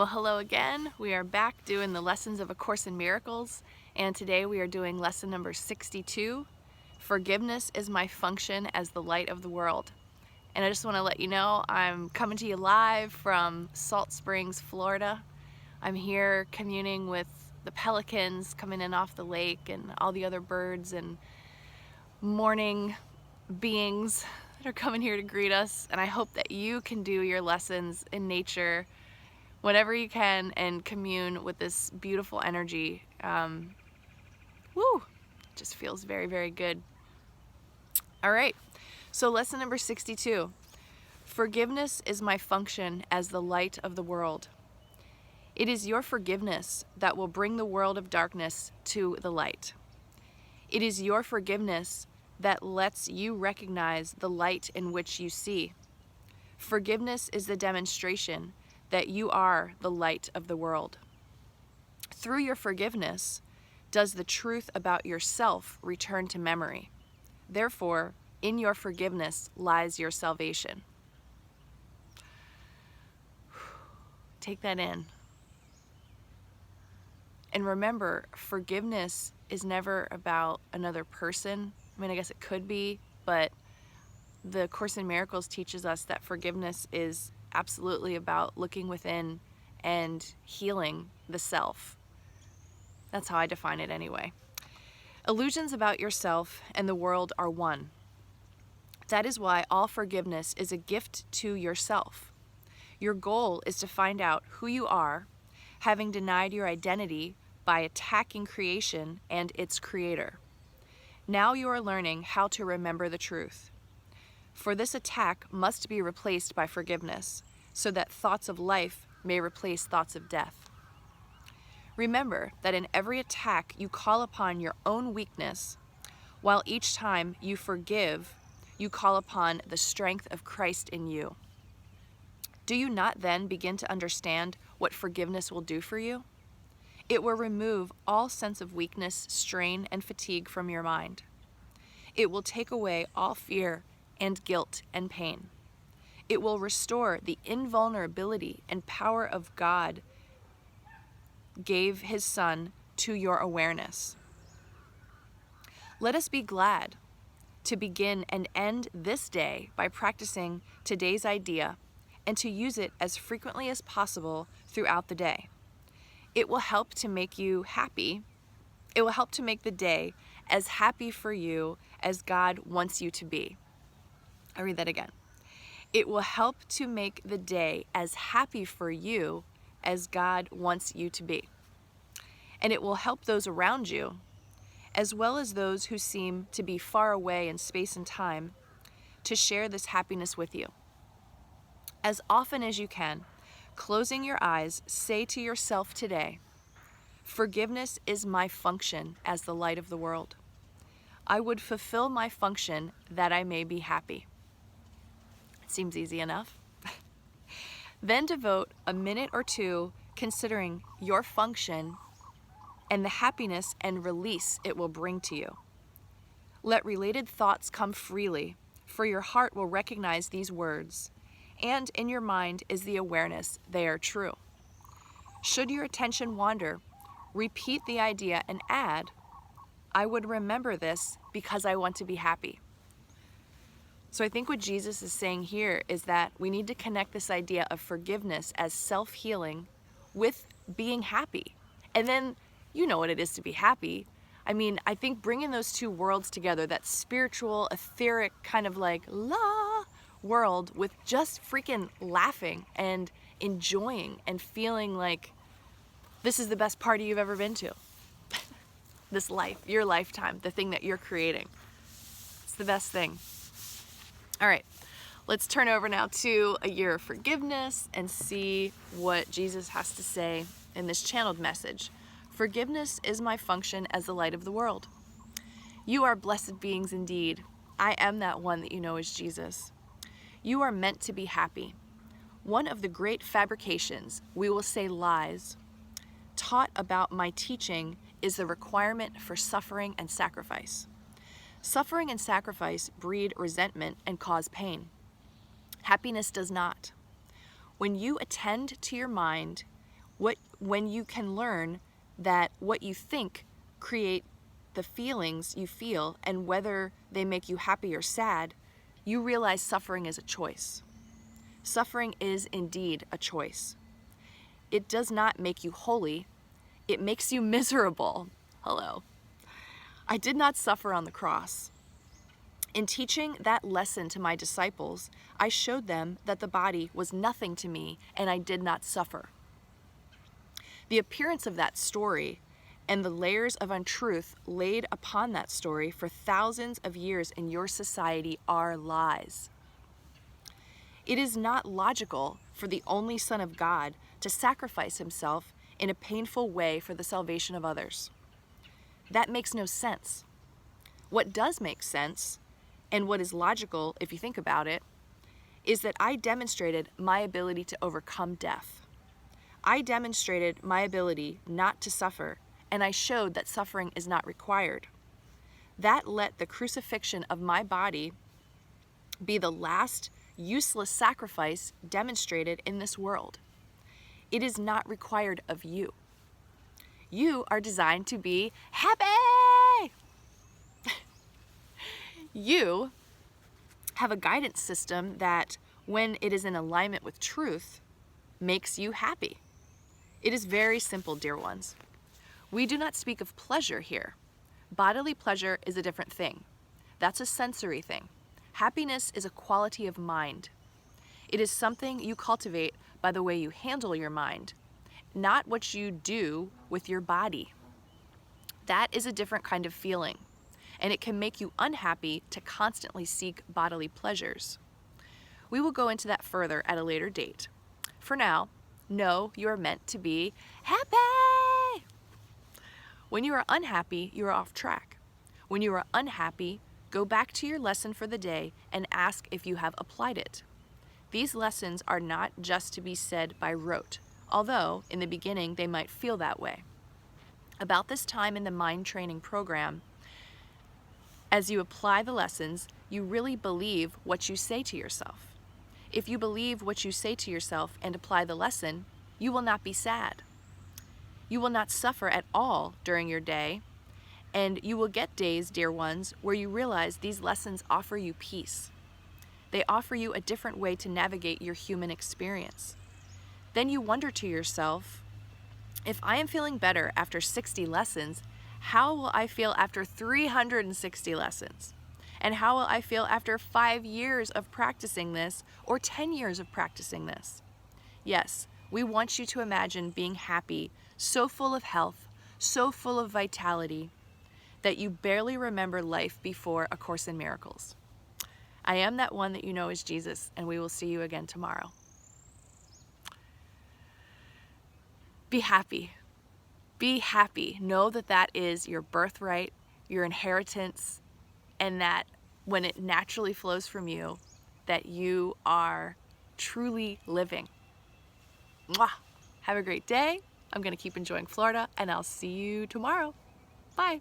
Well, hello again. We are back doing the lessons of A Course in Miracles, and today we are doing lesson number 62. Forgiveness is my function as the light of the world. And I just want to let you know I'm coming to you live from Salt Springs, Florida. I'm here communing with the pelicans coming in off the lake and all the other birds and morning beings that are coming here to greet us. And I hope that you can do your lessons in nature whenever you can and commune with this beautiful energy. Just feels very, very good. All right, so lesson number 62. Forgiveness is my function as the light of the world. It is your forgiveness that will bring the world of darkness to the light. It is your forgiveness that lets you recognize the light in which you see. Forgiveness is the demonstration that you are the light of the world. Through your forgiveness, does the truth about yourself return to memory. Therefore, in your forgiveness lies your salvation. Take that in. And remember, forgiveness is never about another person. I mean, I guess it could be, but the Course in Miracles teaches us that forgiveness is absolutely about looking within and healing the self. That's how I define it anyway. Illusions about yourself and the world are one. That is why all forgiveness is a gift to yourself. Your goal is to find out who you are, having denied your identity by attacking creation and its creator. Now you are learning how to remember the truth. For this attack must be replaced by forgiveness, so that thoughts of life may replace thoughts of death. Remember that in every attack you call upon your own weakness, while each time you forgive, you call upon the strength of Christ in you. Do you not then begin to understand what forgiveness will do for you? It will remove all sense of weakness, strain, and fatigue from your mind. It will take away all fear and guilt and pain. It will restore the invulnerability and power of God gave his Son to your awareness. Let us be glad to begin and end this day by practicing today's idea and to use it as frequently as possible throughout the day. It will help to make you happy. It will help to make the day as happy for you as God wants you to be. I'll read that again. It will help to make the day as happy for you as God wants you to be. And it will help those around you, as well as those who seem to be far away in space and time, to share this happiness with you. As often as you can, closing your eyes, say to yourself today, forgiveness is my function as the light of the world. I would fulfill my function that I may be happy. Seems easy enough. Then devote a minute or two considering your function and the happiness and release it will bring to you. Let related thoughts come freely, for your heart will recognize these words, and in your mind is the awareness they are true. Should your attention wander, repeat the idea and add, I would remember this because I want to be happy. So I think what Jesus is saying here is that we need to connect this idea of forgiveness as self-healing with being happy. And then you know what it is to be happy. I mean, I think bringing those two worlds together, that spiritual, etheric kind of like la world with just freaking laughing and enjoying and feeling like this is the best party you've ever been to. This life, your lifetime, the thing that you're creating. It's the best thing. All right, let's turn over now to a year of forgiveness and see what Jesus has to say in this channeled message. Forgiveness is my function as the light of the world. You are blessed beings indeed. I am that one that you know as Jesus. You are meant to be happy. One of the great fabrications, we will say lies, taught about my teaching is the requirement for suffering and sacrifice. Suffering and sacrifice breed resentment and cause pain. Happiness does not. When you attend to your mind When you can learn that what you think create the feelings you feel, and whether they make you happy or sad, you realize suffering is a choice. Suffering is indeed a choice. It does not make you holy, it makes you miserable. Hello. I did not suffer on the cross. In teaching that lesson to my disciples, I showed them that the body was nothing to me and I did not suffer. The appearance of that story and the layers of untruth laid upon that story for thousands of years in your society are lies. It is not logical for the only Son of God to sacrifice himself in a painful way for the salvation of others. That makes no sense. What does make sense, and what is logical if you think about it, is that I demonstrated my ability to overcome death. I demonstrated my ability not to suffer, and I showed that suffering is not required. That let the crucifixion of my body be the last useless sacrifice demonstrated in this world. It is not required of you. You are designed to be happy. You have a guidance system that, when it is in alignment with truth, makes you happy. It is very simple, dear ones. We do not speak of pleasure here. Bodily pleasure is a different thing. That's a sensory thing. Happiness is a quality of mind. It is something you cultivate by the way you handle your mind, not what you do with your body. That is a different kind of feeling, and it can make you unhappy to constantly seek bodily pleasures. We will go into that further at a later date. For now, know you are meant to be happy. When you are unhappy, you are off track. When you are unhappy, go back to your lesson for the day and ask if you have applied it. These lessons are not just to be said by rote, although in the beginning they might feel that way. About this time in the mind training program, as you apply the lessons, you really believe what you say to yourself. If you believe what you say to yourself and apply the lesson, you will not be sad. You will not suffer at all during your day, and you will get days, dear ones, where you realize these lessons offer you peace. They offer you a different way to navigate your human experience. Then you wonder to yourself, if I am feeling better after 60 lessons, how will I feel after 360 lessons? And how will I feel after 5 years of practicing this or 10 years of practicing this? Yes, we want you to imagine being happy, so full of health, so full of vitality, that you barely remember life before A Course in Miracles. I am that one that you know is Jesus, and we will see you again tomorrow. Be happy. Be happy. Know that that is your birthright, your inheritance, and that when it naturally flows from you, that you are truly living. Mwah! Have a great day. I'm going to keep enjoying Florida, and I'll see you tomorrow. Bye.